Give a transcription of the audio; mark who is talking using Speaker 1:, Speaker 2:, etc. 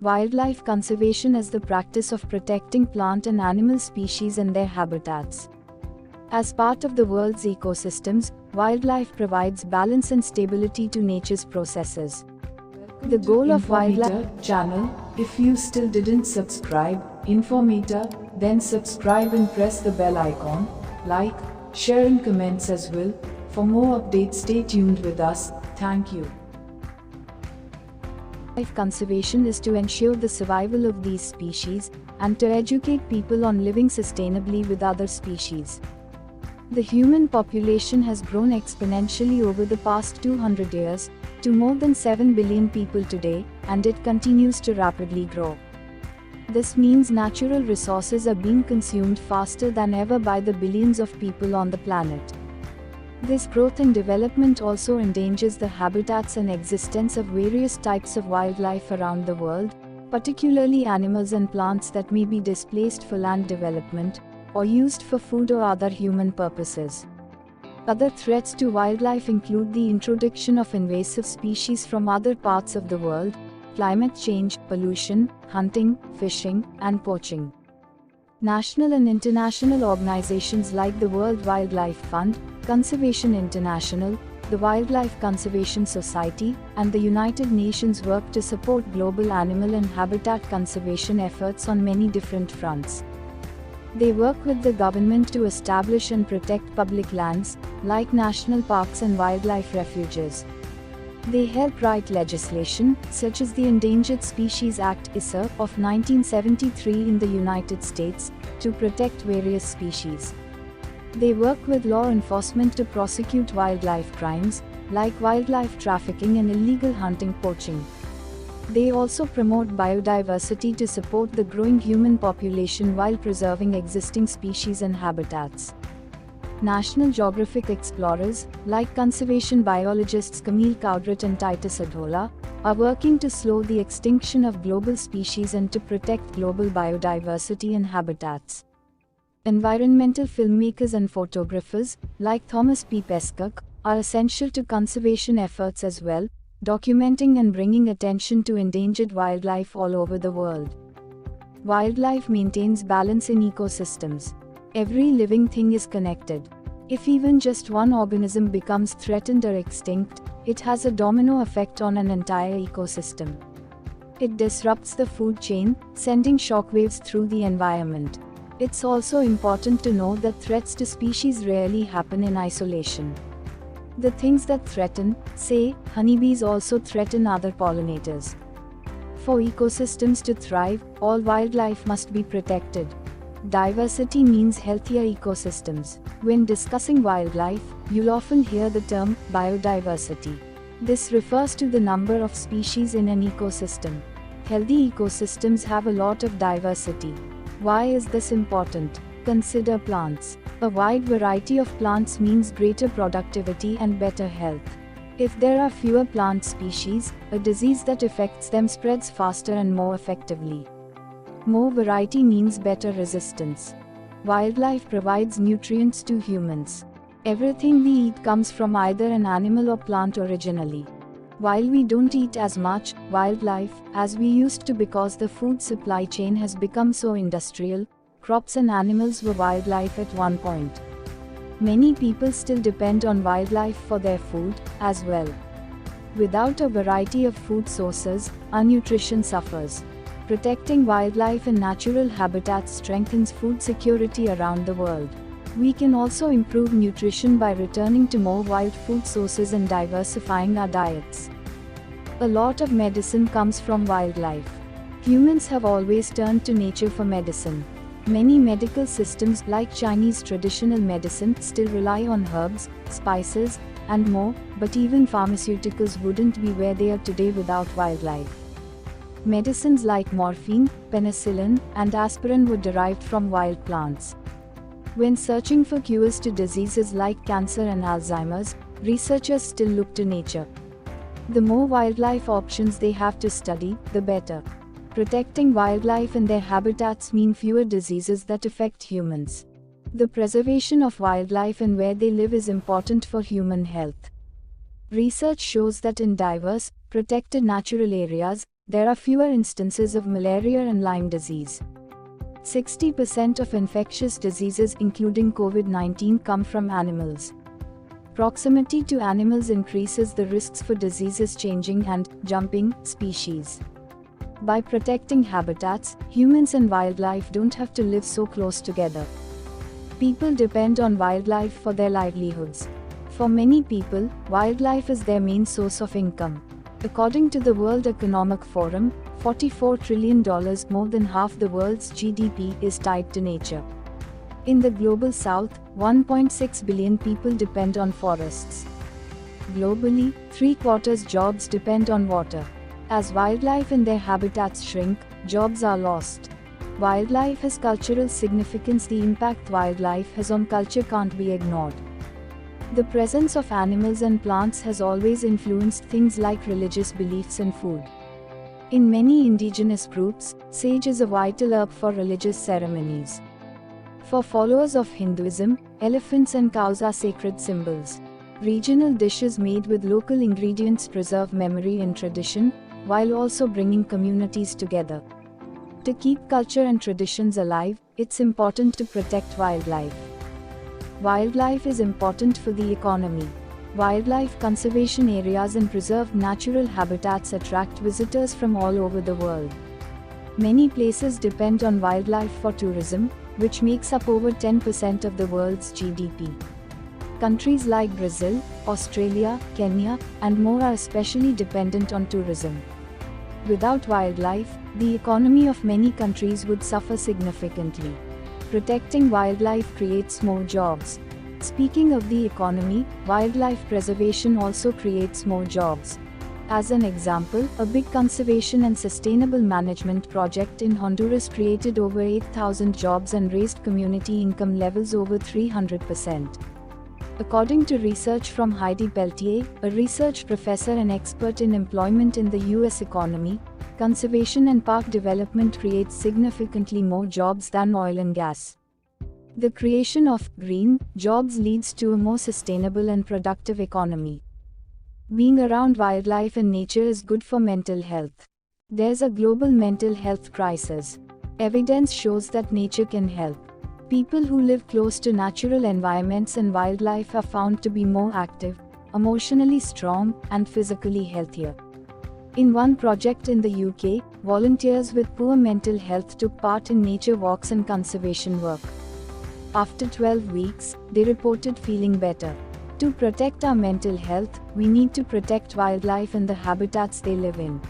Speaker 1: Wildlife conservation is the practice of protecting plant and animal species and their habitats. As part of the world's ecosystems, wildlife provides balance and stability to nature's processes. The goal of wildlife
Speaker 2: channel. If you still didn't subscribe, Informator, then subscribe and press the bell icon. Like, share and comments as well. For more updates, stay tuned with us. Thank you.
Speaker 1: Wildlife conservation is to ensure the survival of these species and to educate people on living sustainably with other species. The human population has grown exponentially over the past 200 years, to more than 7 billion people today, and it continues to rapidly grow. This means natural resources are being consumed faster than ever by the billions of people on the planet. This growth and development also endangers the habitats and existence of various types of wildlife around the world, particularly animals and plants that may be displaced for land development, or used for food or other human purposes. Other threats to wildlife include the introduction of invasive species from other parts of the world, climate change, pollution, hunting, fishing, and poaching. National and international organizations like the World Wildlife Fund, Conservation International, the Wildlife Conservation Society, and the United Nations work to support global animal and habitat conservation efforts on many different fronts. They work with the government to establish and protect public lands, like national parks and wildlife refuges. They help write legislation, such as the Endangered Species Act (ISA) of 1973 in the United States, to protect various species. They work with law enforcement to prosecute wildlife crimes, like wildlife trafficking and illegal hunting poaching. They also promote biodiversity to support the growing human population while preserving existing species and habitats. National Geographic explorers, like conservation biologists Camille Cowdrett and Titus Adhola, are working to slow the extinction of global species and to protect global biodiversity and habitats. Environmental filmmakers and photographers, like Thomas P. Pescock, are essential to conservation efforts as well, documenting and bringing attention to endangered wildlife all over the world. Wildlife maintains balance in ecosystems. Every living thing is connected. If even just one organism becomes threatened or extinct, it has a domino effect on an entire ecosystem. It disrupts the food chain, sending shockwaves through the environment. It's also important to know that threats to species rarely happen in isolation. The things that threaten, say, honeybees also threaten other pollinators. For ecosystems to thrive, all wildlife must be protected. Diversity means healthier ecosystems. When discussing wildlife, you'll often hear the term biodiversity. This refers to the number of species in an ecosystem. Healthy ecosystems have a lot of diversity. Why is this important? Consider plants. A wide variety of plants means greater productivity and better health. If there are fewer plant species, a disease that affects them spreads faster and more effectively. More variety means better resistance. Wildlife provides nutrients to humans. Everything we eat comes from either an animal or plant originally. While we don't eat as much wildlife as we used to because the food supply chain has become so industrial, crops and animals were wildlife at one point. Many people still depend on wildlife for their food, as well. Without a variety of food sources, our nutrition suffers. Protecting wildlife and natural habitats strengthens food security around the world. We can also improve nutrition by returning to more wild food sources and diversifying our diets. A lot of medicine comes from wildlife. Humans have always turned to nature for medicine. Many medical systems like Chinese traditional medicine still rely on herbs, spices, and more, but even pharmaceuticals wouldn't be where they are today without wildlife. Medicines like morphine, penicillin, and aspirin were derived from wild plants. When searching for cures to diseases like cancer and Alzheimer's, researchers still look to nature. The more wildlife options they have to study, the better. Protecting wildlife and their habitats mean fewer diseases that affect humans. The preservation of wildlife and where they live is important for human health. Research shows that in diverse, protected natural areas, there are fewer instances of malaria and Lyme disease. 60% of infectious diseases including COVID-19 come from animals. Proximity to animals increases the risks for diseases changing and jumping species. By protecting habitats, humans and wildlife don't have to live so close together. People depend on wildlife for their livelihoods. For many people, wildlife is their main source of income. According to the World Economic Forum, $44 trillion, more than half the world's GDP, is tied to nature. In the global south, 1.6 billion people depend on forests. Globally, 3/4 jobs depend on water. As wildlife and their habitats shrink, jobs are lost. Wildlife has cultural significance. The impact wildlife has on culture can't be ignored. The presence of animals and plants has always influenced things like religious beliefs and food. In many indigenous groups, sage is a vital herb for religious ceremonies. For followers of Hinduism, elephants and cows are sacred symbols. Regional dishes made with local ingredients preserve memory and tradition, while also bringing communities together. To keep culture and traditions alive, it's important to protect wildlife. Wildlife is important for the economy. Wildlife conservation areas and preserved natural habitats attract visitors from all over the world. Many places depend on wildlife for tourism, which makes up over 10% of the world's GDP. Countries like Brazil, Australia, Kenya, and more are especially dependent on tourism. Without wildlife, the economy of many countries would suffer significantly. Protecting wildlife creates more jobs. Speaking of the economy, wildlife preservation also creates more jobs. As an example, a big conservation and sustainable management project in Honduras created over 8,000 jobs and raised community income levels over 300%. According to research from Heidi Peltier, a research professor and expert in employment in the US economy, conservation and park development creates significantly more jobs than oil and gas. The creation of green jobs leads to a more sustainable and productive economy. Being around wildlife and nature is good for mental health. There's a global mental health crisis. Evidence shows that nature can help. People who live close to natural environments and wildlife are found to be more active, emotionally strong, and physically healthier. In one project in the UK, volunteers with poor mental health took part in nature walks and conservation work. After 12 weeks, they reported feeling better. To protect our mental health, we need to protect wildlife and the habitats they live in.